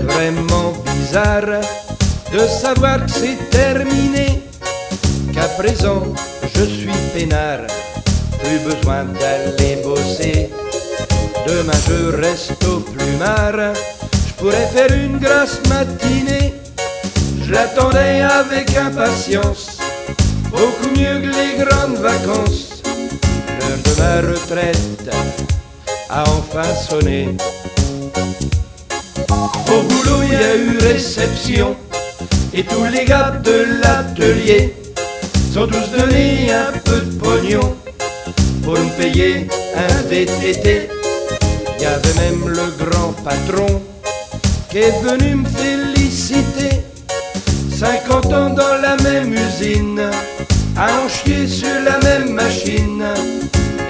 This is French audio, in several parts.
vraiment bizarre de savoir que c'est terminé, qu'à présent je suis peinard, plus besoin d'aller bosser. Demain je reste au plumard, je pourrais faire une grasse matinée. Je l'attendais avec impatience, beaucoup mieux que les grandes vacances. L'heure de ma retraite a enfin sonné. Au boulot il y a eu réception, et tous les gars de l'atelier sont tous donnés un peu de pognon pour me payer un VTT. Il y avait même le grand patron qui est venu me féliciter. 50 ans dans la même usine, à en chier sur la même machine,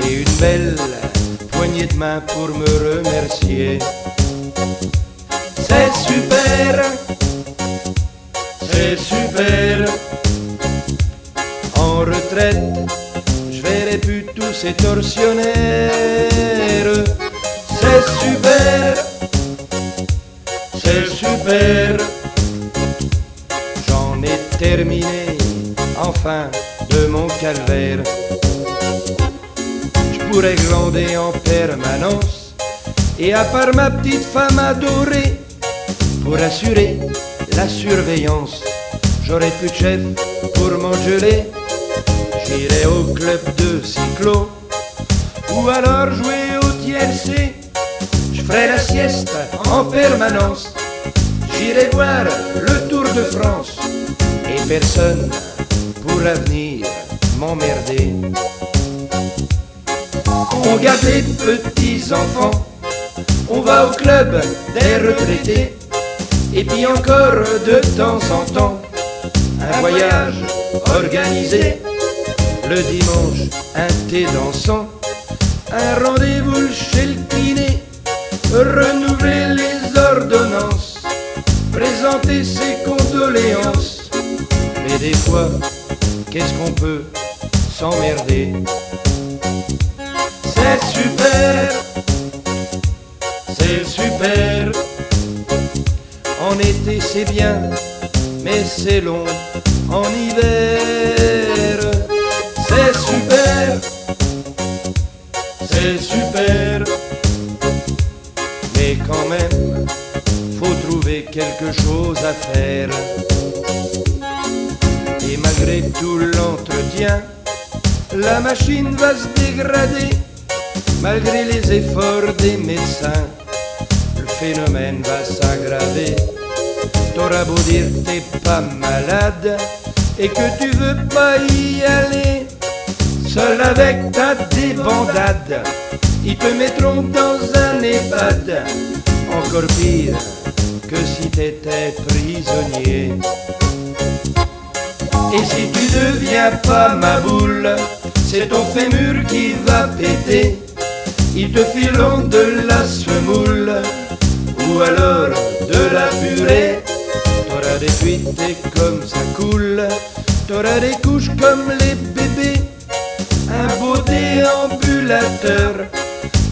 et une belle poignée de main pour me remercier. C'est super, c'est super. En retraite, je verrai plus tous ces tortionnaires. C'est super, c'est super. J'en ai terminé, enfin, de mon calvaire. Je pourrais glander en permanence, et à part ma petite femme adorée, pour assurer la surveillance, j'aurais plus de chef pour m'engueuler. J'irai au club de cyclo, ou alors jouer au tiercé. Je ferai la sieste en permanence, j'irai voir le Tour de France, et personne pourra venir m'emmerder. On garde les petits enfants, on va au club des retraités, et puis encore de temps en temps, un voyage organisé. Le dimanche, un thé dansant, un rendez-vous chez le kiné, renouveler les ordonnances, présenter ses condoléances. Mais des fois, qu'est-ce qu'on peut s'emmerder? C'est super, c'est super. En été c'est bien, mais c'est long en hiver. C'est super, c'est super. Mais quand même, faut trouver quelque chose à faire. Et malgré tout l'entretien, la machine va se dégrader. Malgré les efforts des médecins, le phénomène va s'aggraver. T'auras beau dire t'es pas malade et que tu veux pas y aller, seul avec ta débandade, ils te mettront dans un EHPAD. Encore pire que si t'étais prisonnier. Et si tu deviens pas ma boule, c'est ton fémur qui va péter. Ils te fileront de la semoule, ou alors de la purée. T'auras des fuites et comme ça coule, t'auras des couches comme les bébés, un beau déambulateur,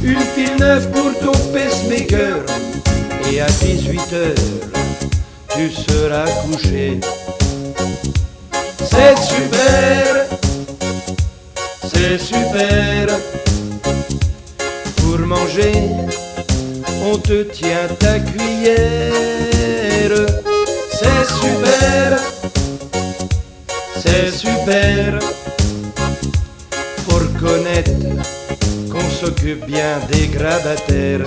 une pile neuve pour ton pacemaker, et à 18h, tu seras couché. C'est super, c'est super. Pour manger, on te tient ta cuillère. C'est super, c'est super. Faut reconnaître qu'on s'occupe bien des grabataires.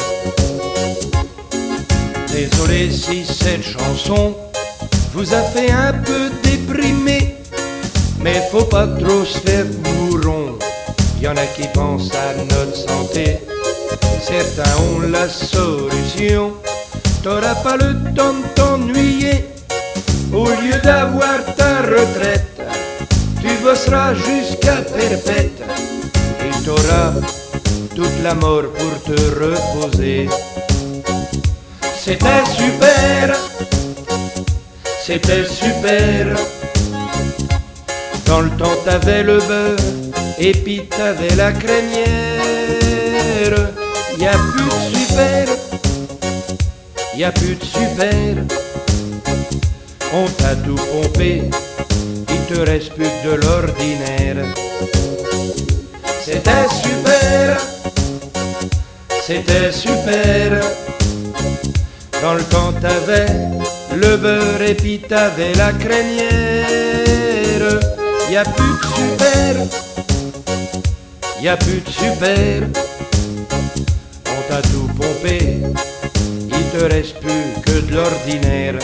Désolé si cette chanson vous a fait un peu déprimer, mais faut pas trop se faire mouron. Y'en a qui pensent à notre santé, certains ont la solution. T'auras pas le temps de t'ennuyer, au lieu d'avoir ta retraite, tu bosseras jusqu'à perpète, et t'auras toute la mort pour te reposer. C'était super, c'était super. Dans le temps t'avais le beurre, et puis t'avais la crémière. Y a plus de super, y a plus de super. On t'a tout pompé, il te reste plus que de l'ordinaire. C'était super, c'était super. Dans le temps t'avais le beurre et puis t'avais la crémière. Y a plus de super, y a plus de super. On t'a tout pompé, il te reste plus que de l'ordinaire.